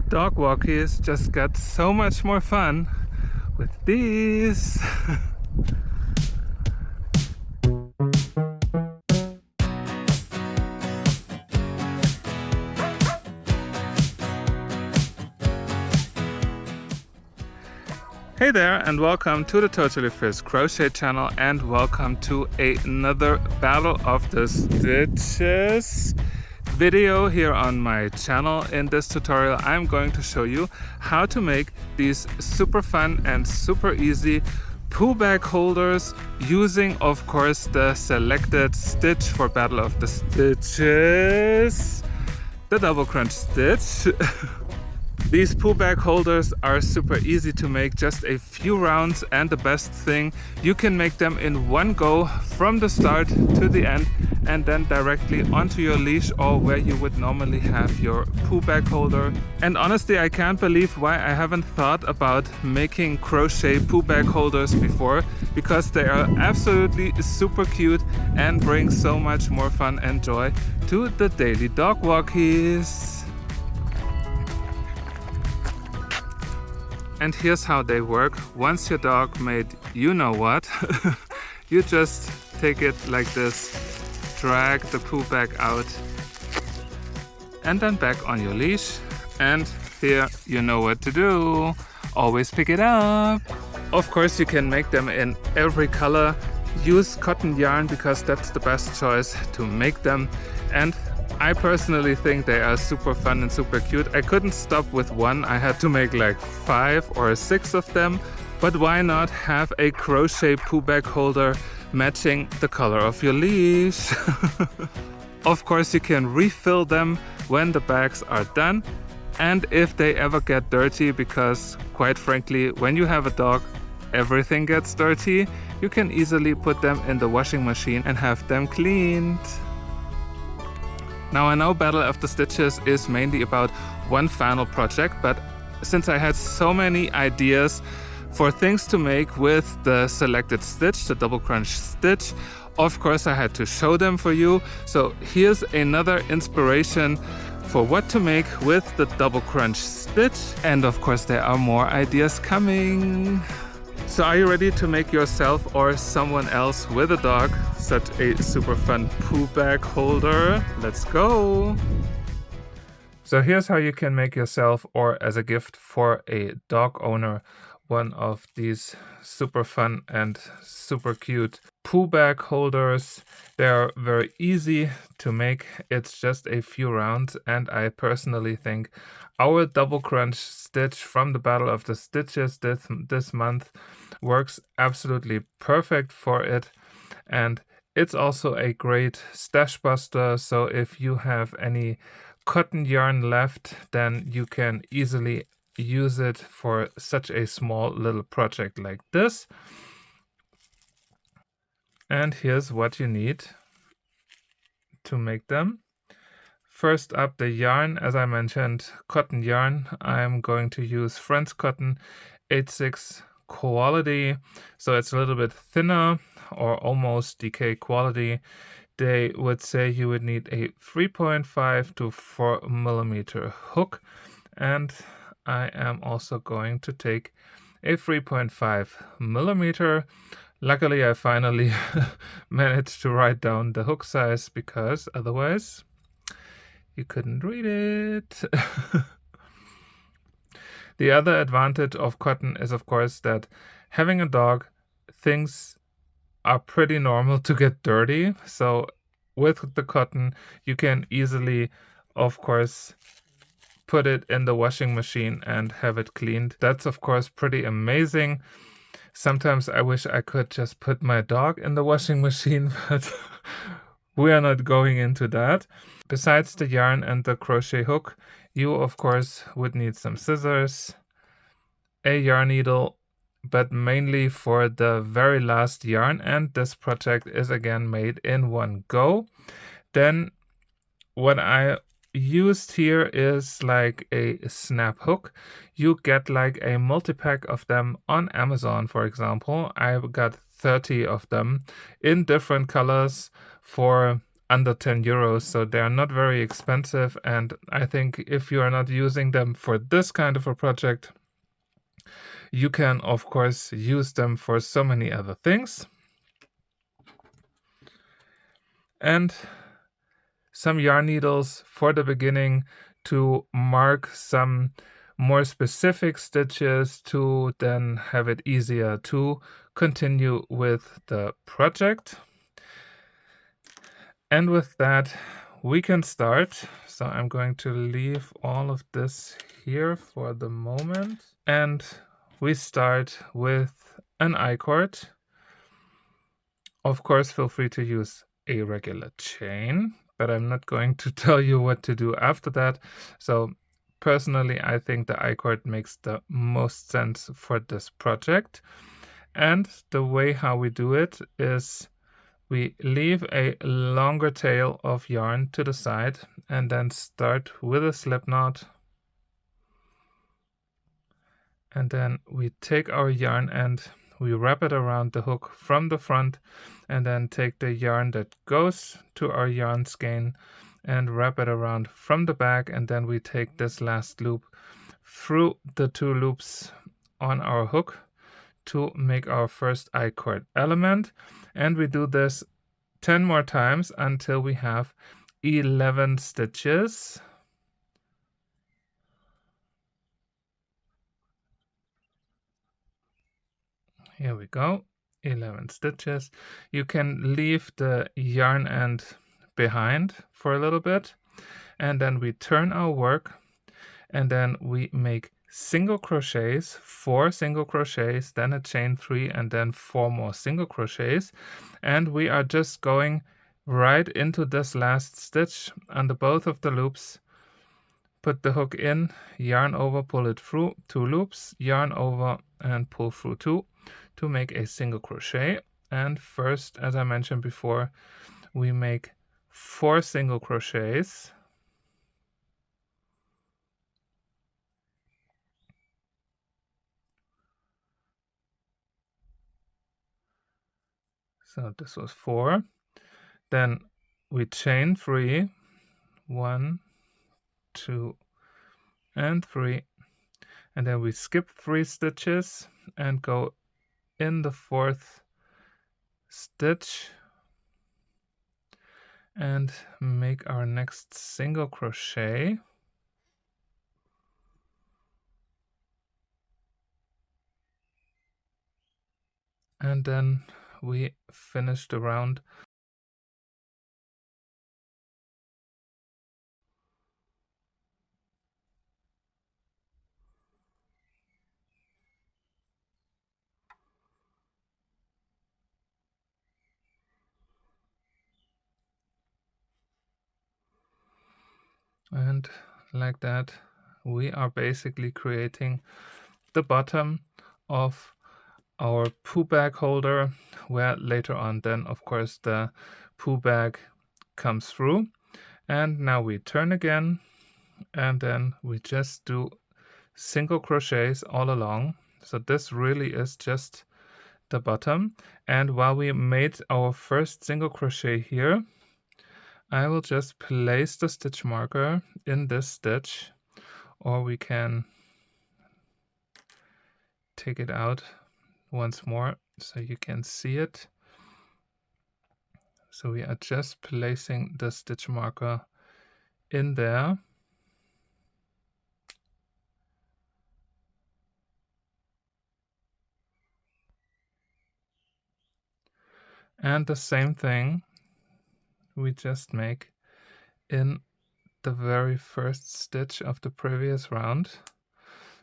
Dog walkies just got so much more fun with these. Hey there, and welcome to the Totally Fierce Crochet channel, and welcome to another Battle of the Stitches video here on my channel. In this tutorial I'm going to show you how to make these super fun and super easy poo bag holders using, of course, the selected stitch for Battle of the Stitches, the double crunch stitch. These poo bag holders are super easy to make, just a few rounds, and the best thing, you can make them in one go from the start to the end and then directly onto your leash or where you would normally have your poo bag holder. And honestly, I can't believe why I haven't thought about making crochet poo bag holders before, because they are absolutely super cute and bring so much more fun and joy to the daily dog walkies. And here's how they work. Once your dog made you know what, you just take it like this, drag the poo bag out, and then back on your leash. And here you know what to do. Always pick it up. Of course, you can make them in every color. Use cotton yarn because that's the best choice to make them. And I personally think they are super fun and super cute. I couldn't stop with one. I had to make like 5 or 6 of them. But why not have a crochet poo bag holder matching the color of your leash? Of course, you can refill them when the bags are done and if they ever get dirty, because quite frankly, when you have a dog, everything gets dirty. You can easily put them in the washing machine and have them cleaned. Now, I know Battle of the Stitches is mainly about one final project, but since I had so many ideas for things to make with the selected stitch, the double crunch stitch, of course I had to show them for you. So here's another inspiration for what to make with the double crunch stitch. And of course there are more ideas coming. So are you ready to make yourself or someone else with a dog such a super fun poo bag holder? Let's go! So here's how you can make yourself or as a gift for a dog owner one of these super fun and super cute poo bag holders. They're very easy to make. It's just a few rounds, and I personally think our double crunch stitch from the Battle of the Stitches this month works absolutely perfect for it. And it's also a great stash buster, so if you have any cotton yarn left, then you can easily use it for such a small little project like this. And here's what you need to make them. First up, the yarn. As I mentioned, cotton yarn. I'm going to use Friends Cotton 8/6 quality, so it's a little bit thinner or almost DK quality. They would say you would need a 3.5 to 4 millimeter hook, and I am also going to take a 3.5 millimeter. Luckily, I finally managed to write down the hook size, because otherwise you couldn't read it. The other advantage of cotton is, of course, that having a dog, things are pretty normal to get dirty. So with the cotton, you can easily, of course, put it in the washing machine and have it cleaned. That's, of course, pretty amazing. Sometimes I wish I could just put my dog in the washing machine, but we are not going into that. Besides the yarn and the crochet hook, you, of course, would need some scissors, a yarn needle, but mainly for the very last yarn, and this project is again made in one go. Then what I used here is like a snap hook. You get like a multi-pack of them on Amazon, for example. I got 30 of them in different colors for under 10 euros, so they are not very expensive. And I think if you are not using them for this kind of a project, you can of course use them for so many other things. And some yarn needles for the beginning to mark some more specific stitches to then have it easier to continue with the project. And with that, we can start. So I'm going to leave all of this here for the moment. And we start with an I-cord. Of course, feel free to use a regular chain, but I'm not going to tell you what to do after that. So personally, I think the I-cord makes the most sense for this project. And the way how we do it is we leave a longer tail of yarn to the side and then start with a slip knot. And then we take our yarn and we wrap it around the hook from the front, and then take the yarn that goes to our yarn skein and wrap it around from the back, and then we take this last loop through the 2 loops on our hook to make our first I-cord element. And we do this 10 more times until we have 11 stitches. Here we go, 11 stitches. You can leave the yarn end behind for a little bit, and then we turn our work, and then we make single crochets, 4 single crochets, then a chain 3, and then 4 more single crochets. And we are just going right into this last stitch under both of the loops. Put the hook in, yarn over, pull it through 2 loops, yarn over and pull through 2 to make a single crochet. And first, as I mentioned before, we make 4 single crochets. So this was 4. Then we chain 3, 1, 2, and 3. And then we skip 3 stitches and go in the 4th stitch and make our next single crochet. And then we finish the round. And like that, we are basically creating the bottom of our poo bag holder, where later on then of course the poo bag comes through. And now we turn again, and then we just do single crochets all along. So this really is just the bottom. And while we made our first single crochet here, I will just place the stitch marker in this stitch, or we can take it out once more so you can see it. So we are just placing the stitch marker in there. And the same thing we just make in the very first stitch of the previous round.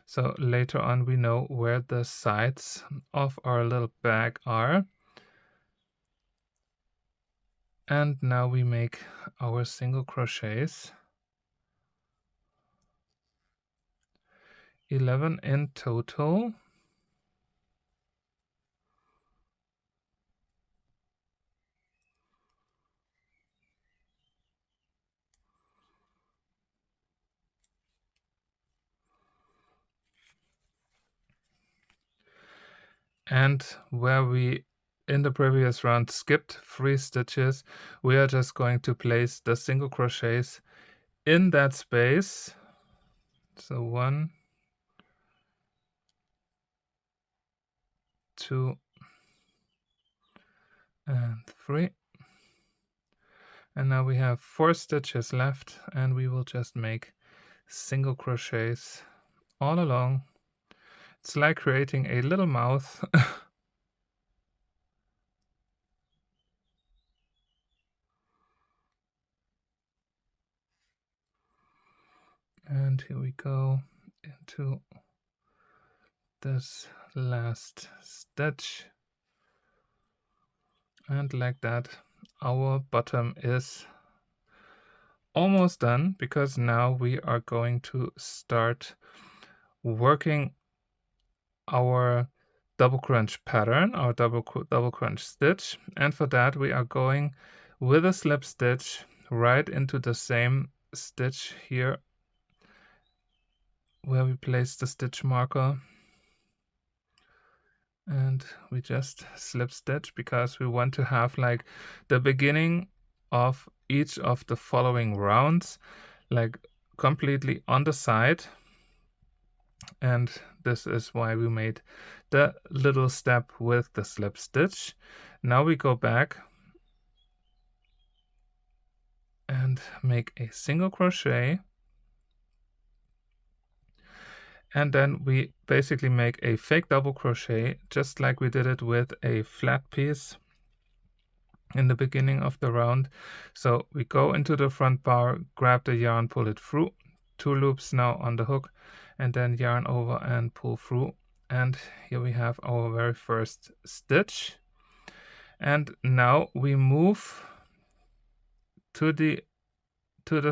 So later on we know where the sides of our little bag are. And now we make our single crochets. 11 in total. And where we in the previous round skipped 3 stitches, we are just going to place the single crochets in that space. So 1, 2, and 3. And now we have 4 stitches left, and we will just make single crochets all along. It's like creating a little mouth. And here we go into this last stitch. And like that, our bottom is almost done, because now we are going to start working our double crunch pattern, our double crunch stitch. And for that we are going with a slip stitch right into the same stitch here where we place the stitch marker, and we just slip stitch because we want to have like the beginning of each of the following rounds like completely on the side. And this is why we made the little step with the slip stitch. Now we go back and make a single crochet, and then we basically make a fake double crochet just like we did it with a flat piece in the beginning of the round. So we go into the front bar, grab the yarn, pull it through, 2 loops now on the hook, and then yarn over and pull through. And here we have our very first stitch. And now we move to the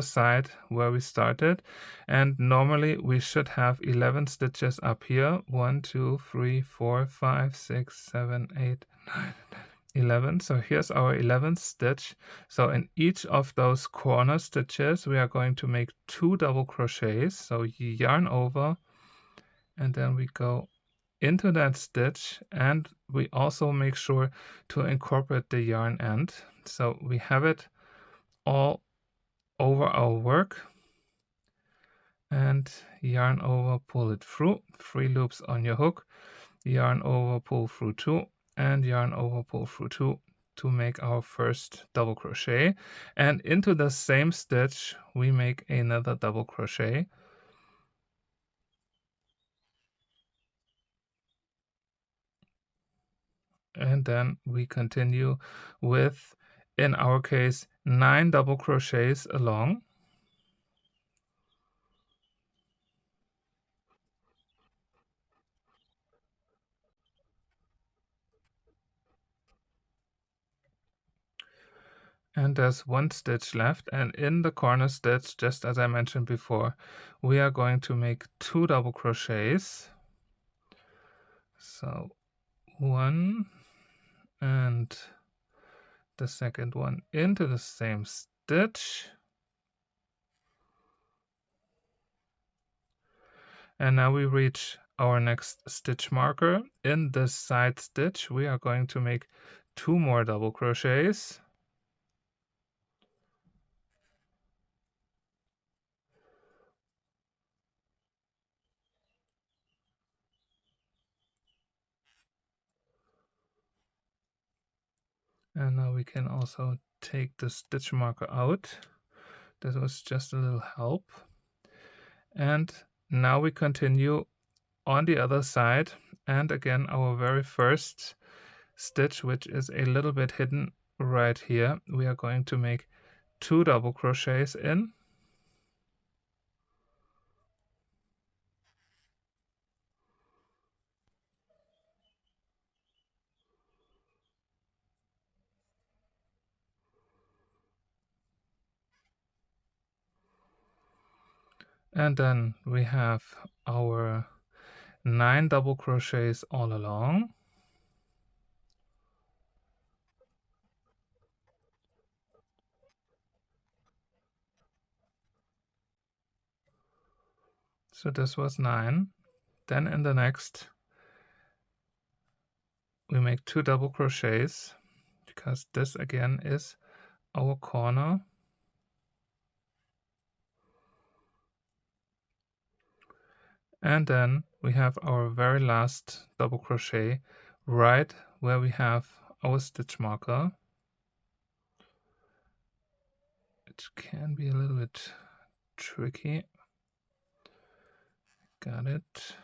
side where we started, and normally we should have 11 stitches up here. 1, 2, 3, 4, 5, 6, 7, 8, 9, 10, 11. So here's our 11th stitch. So in each of those corner stitches we are going to make 2 double crochets. So you yarn over, and then we go into that stitch, and we also make sure to incorporate the yarn end, so we have it all over our work. And yarn over, pull it through, 3 loops on your hook, yarn over, pull through 2, and yarn over, pull through 2 to make our first double crochet. And into the same stitch we make another double crochet. And then we continue with, in our case, 9 double crochets along. And there's 1 stitch left, and in the corner stitch, just as I mentioned before, we are going to make 2 double crochets. So 1 and the second one into the same stitch. And now we reach our next stitch marker. In this side stitch we are going to make 2 more double crochets. And now we can also take the stitch marker out. This was just a little help. And now we continue on the other side, and again our very first stitch, which is a little bit hidden right here, we are going to make 2 double crochets in. And then we have our 9 double crochets all along. So this was 9. Then in the next we make 2 double crochets, because this again is our corner. And then we have our very last double crochet right where we have our stitch marker. It can be a little bit tricky. Got it.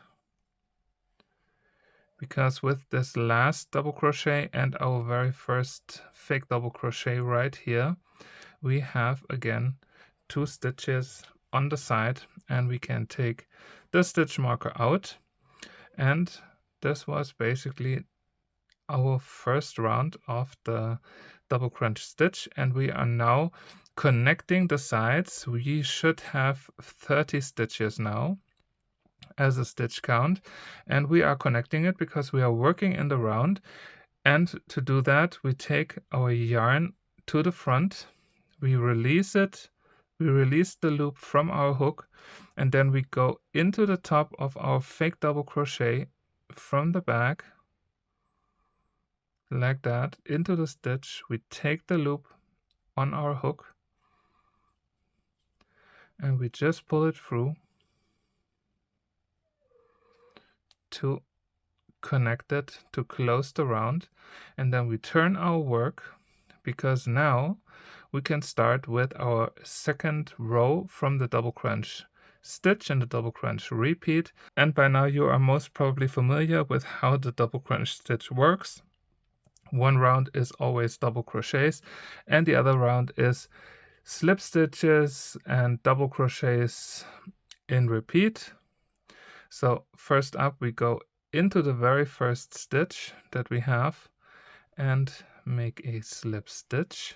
Because with this last double crochet and our very first fake double crochet right here, we have again 2 stitches on the side, and we can take the stitch marker out. And this was basically our first round of the double crunch stitch, and we are now connecting the sides. We should have 30 stitches now as a stitch count, and we are connecting it because we are working in the round. And to do that, we take our yarn to the front, we release it, we release the loop from our hook, and then we go into the top of our fake double crochet from the back, like that, into the stitch. We take the loop on our hook, and we just pull it through to connect it, to close the round, and then we turn our work, because now we can start with our second row from the double crunch stitch and the double crunch repeat. And by now you are most probably familiar with how the double crunch stitch works. One round is always double crochets, and the other round is slip stitches and double crochets in repeat. So first up, we go into the very first stitch that we have and make a slip stitch.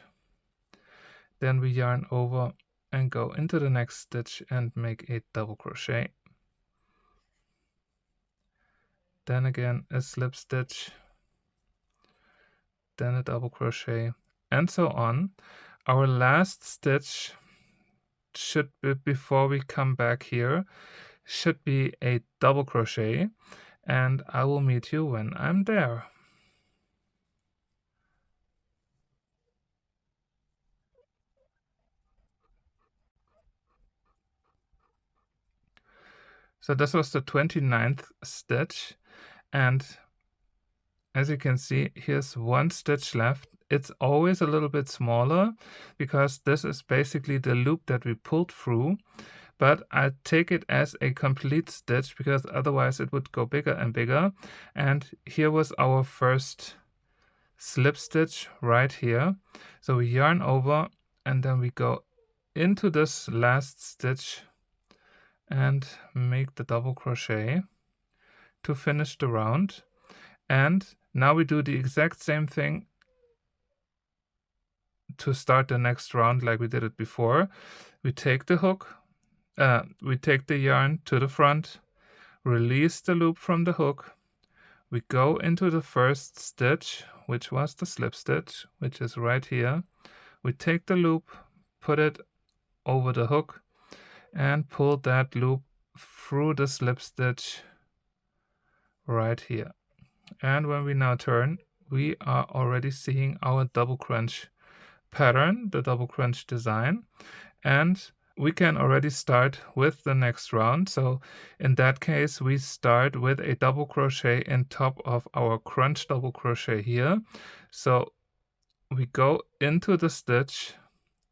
Then we yarn over and go into the next stitch and make a double crochet. Then again a slip stitch, then a double crochet, and so on. Our last stitch should be, before we come back here, should be a double crochet, and I will meet you when I'm there. So this was the 29th stitch, and as you can see, here's one stitch left. It's always a little bit smaller because this is basically the loop that we pulled through, but I take it as a complete stitch because otherwise it would go bigger and bigger. And here was our first slip stitch right here. So we yarn over and then we go into this last stitch and make the double crochet to finish the round. And now we do the exact same thing to start the next round like we did it before. We take the hook, we take the yarn to the front, release the loop from the hook, we go into the first stitch, which was the slip stitch, which is right here. We take the loop, put it over the hook, and pull that loop through the slip stitch right here. And when we now turn, we are already seeing our double crunch pattern, the double crunch design, and we can already start with the next round. So in that case, we start with a double crochet in top of our crunch double crochet here. So we go into the stitch,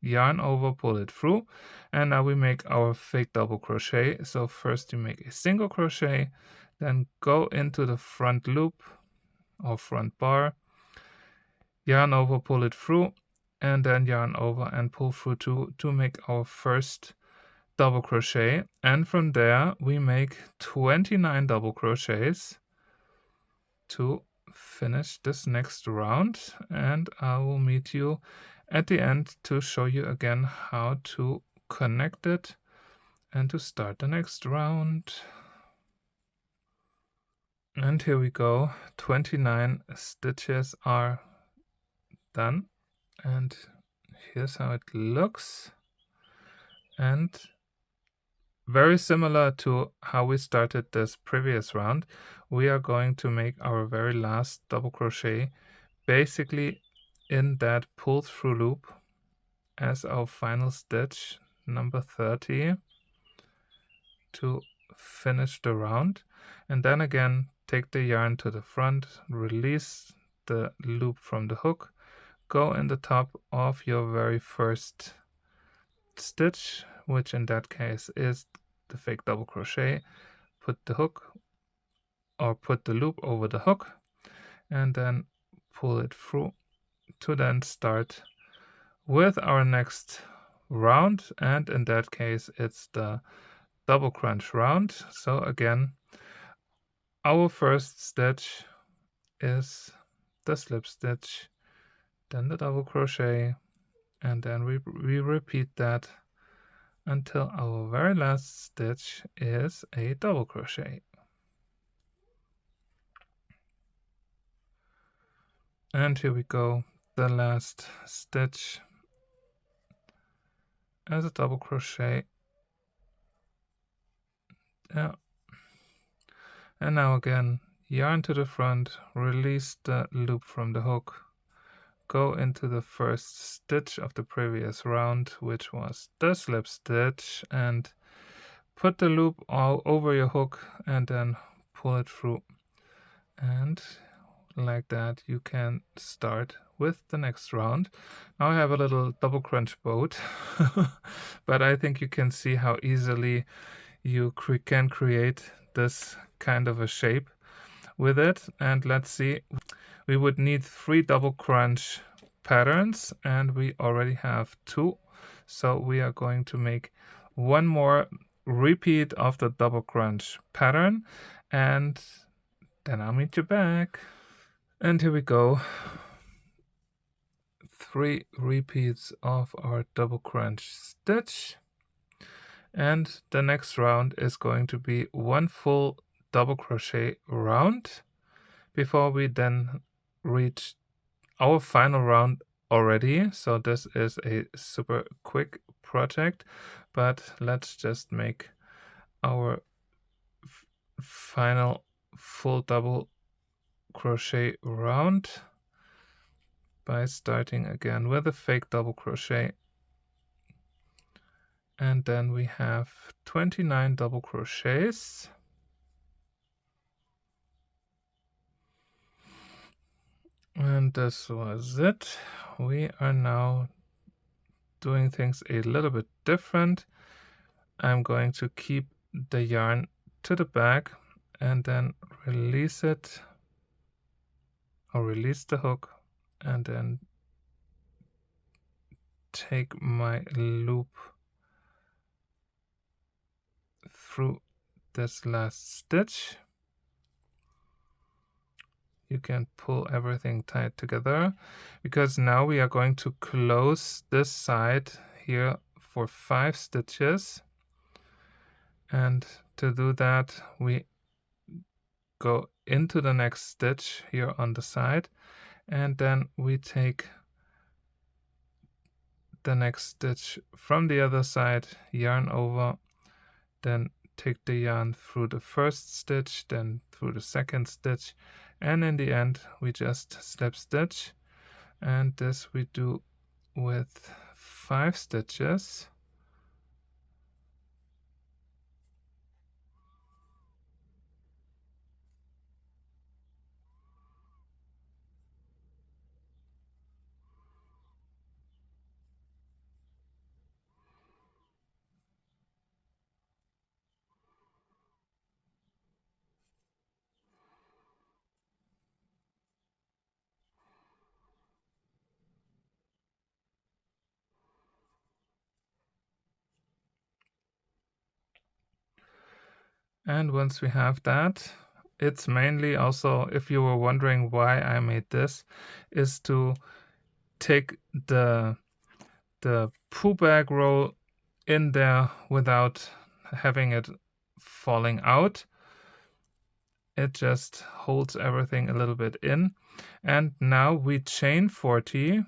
yarn over, pull it through, and now we make our fake double crochet. So first you make a single crochet, then go into the front loop or front bar, yarn over, pull it through, and then yarn over and pull through to make our first double crochet. And from there we make 29 double crochets to finish this next round, and I will meet you at the end to show you again how to connect it and to start the next round. And here we go, 29 stitches are done, and here's how it looks. And very similar to how we started this previous round, we are going to make our very last double crochet basically in that pull through loop as our final stitch, number 30, to finish the round. And then again, take the yarn to the front, release the loop from the hook, go in the top of your very first stitch, which in that case is the fake double crochet, put the hook or put the loop over the hook, and then pull it through to then start with our next round, and in that case it's the double crunch round. So again, our first stitch is the slip stitch, then the double crochet, and then we repeat that until our very last stitch is a double crochet. And here we go, the last stitch as a double crochet. Yeah. And now again, yarn to the front, release the loop from the hook, go into the first stitch of the previous round, which was the slip stitch, and put the loop all over your hook and then pull it through. And like that, you can start with the next round. Now I have a little double crunch boat, but I think you can see how easily you can create this kind of a shape with it. And let's see, we would need 3 double crunch patterns, and we already have 2. So we are going to make one more repeat of the double crunch pattern, and then I'll meet you back. And here we go. 3 repeats of our double crunch stitch. And the next round is going to be 1 full double crochet round before we then reach our final round already. So this is a super quick project, but let's just make our final full double crochet round by starting again with a fake double crochet, and then we have 29 double crochets. And this was it. We are now doing things a little bit different. I'm going to keep the yarn to the back and then release it, or release the hook, and then take my loop through this last stitch. You can pull everything tight together, because now we are going to close this side here for 5 stitches. And to do that, we go into the next stitch here on the side, and then we take the next stitch from the other side, yarn over, then take the yarn through the first stitch, then through the second stitch, and in the end we just slip stitch. And this we do with 5 stitches. And once we have that, it's mainly also, if you were wondering why I made this, is to take the poo bag roll in there without having it falling out. It just holds everything a little bit in. And now we chain 40.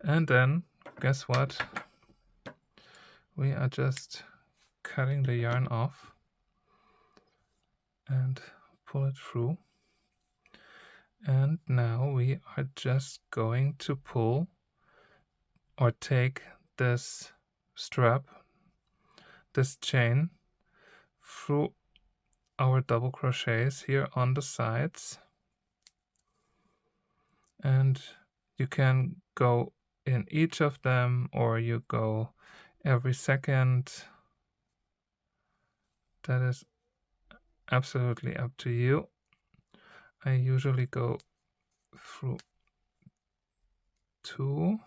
And then, guess what? We are just cutting the yarn off and pull it through. And now we are just going to pull or take this strap, this chain, through our double crochets here on the sides. And you can go in each of them, or you go every second. That is absolutely up to you. I usually go through 2.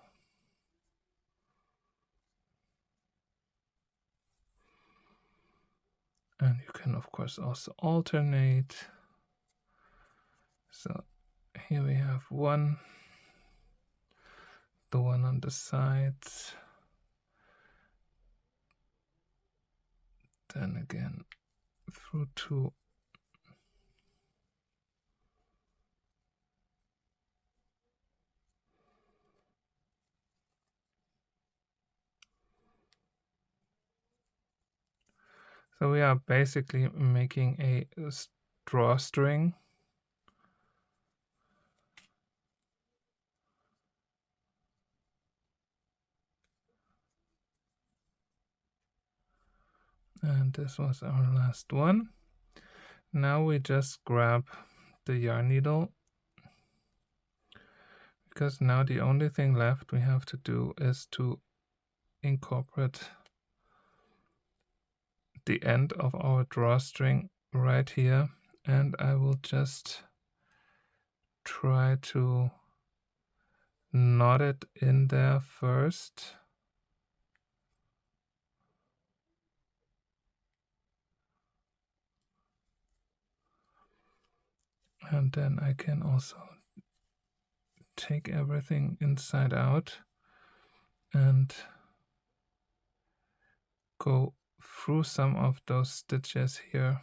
And you can, of course, also alternate. So here we have one, the one on the sides, then again through 2. So we are basically making a drawstring. And this was our last one. Now we just grab the yarn needle, because now the only thing left we have to do is to incorporate the end of our drawstring right here. And I will just try to knot it in there first. And then I can also take everything inside out and go through some of those stitches here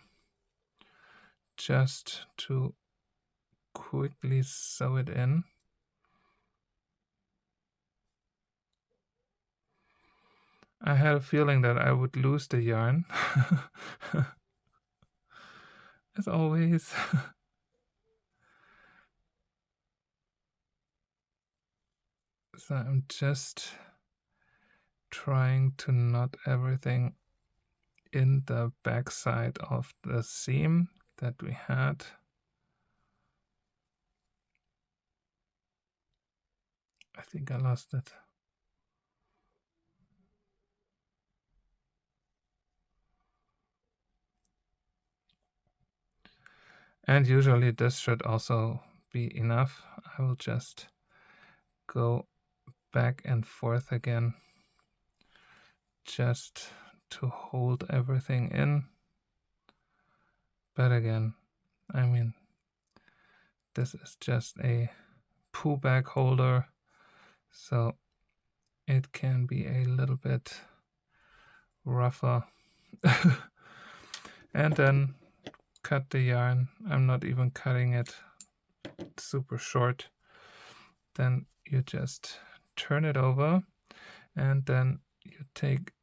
just to quickly sew it in. I had a feeling that I would lose the yarn, as always. So I'm just trying to knot everything in the back side of the seam that we had. I think I lost it. And usually this should also be enough. I will just go back and forth again just to hold everything in. But again, I mean, this is just a pull back holder, so it can be a little bit rougher. And then cut the yarn. I'm not even cutting it super short. Then you just turn it over, and then you take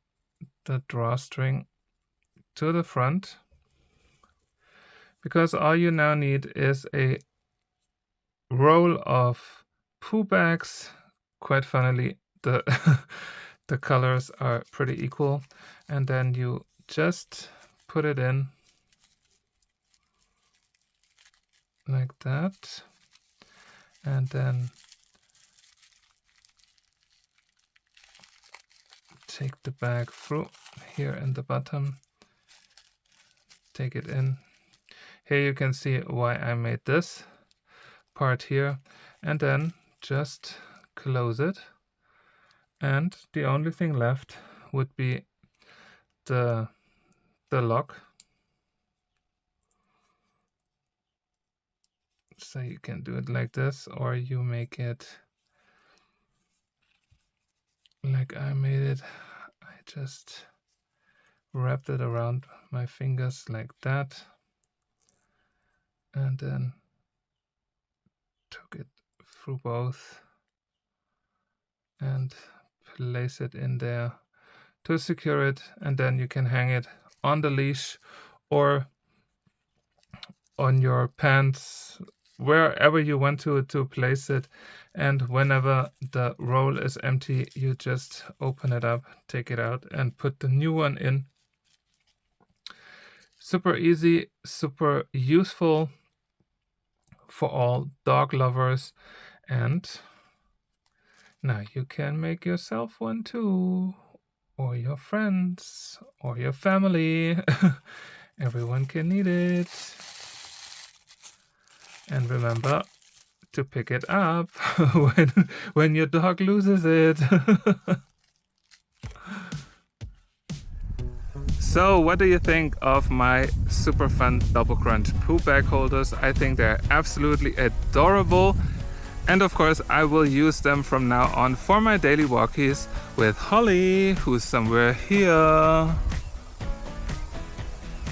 the drawstring to the front, because all you now need is a roll of pull backs. Quite funnily, the the colors are pretty equal, and then you just put it in like that, and then take the bag through here in the bottom, take it in. Here you can see why I made this part here, and then just close it, and the only thing left would be the lock. So you can do it like this, or you make it like I made it. I just wrapped it around my fingers like that, and then took it through both, and place it in there to secure it, and then you can hang it on the leash or on your pants, wherever you want to place it. And whenever the roll is empty, you just open it up, take it out, and put the new one in. Super easy, super useful for all dog lovers. And now you can make yourself one too, or your friends, or your family. Everyone can need it. And remember to pick it up when your dog loses it. So what do you think of my super fun double crunch poo bag holders? I think they're absolutely adorable. And of course, I will use them from now on for my daily walkies with Holly, who's somewhere here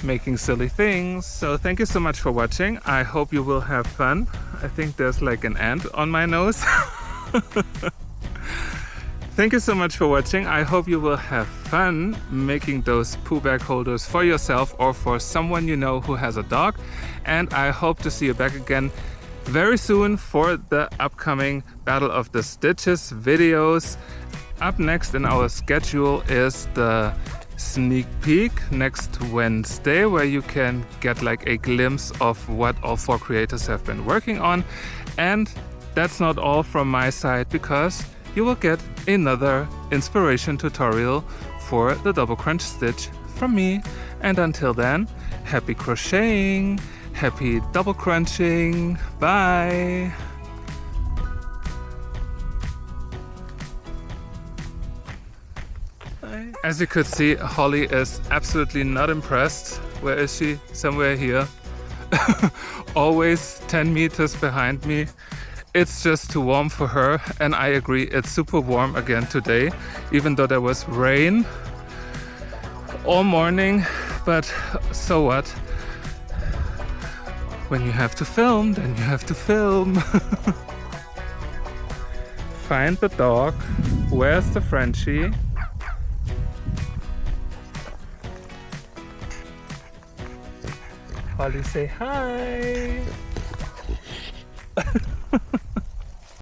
making silly things. So thank you so much for watching. I hope you will have fun. I think there's like an ant on my nose. Thank you so much for watching. I hope you will have fun making those poo bag holders for yourself or for someone you know who has a dog. And I hope to see you back again very soon for the upcoming Battle of the Stitches videos. Up next in our schedule is the sneak peek next Wednesday, where you can get like a glimpse of what all 4 creators have been working on. And that's not all from my side, because you will get another inspiration tutorial for the double crunch stitch from me. And until then, happy crocheting, happy double crunching, bye! As you could see, Holly is absolutely not impressed. Where is she? Somewhere here. Always 10 meters behind me. It's just too warm for her, and I agree, it's super warm again today, even though there was rain all morning. But so what? When you have to film, then you have to film. Find the dog. Where's the Frenchie? Holly, say hi.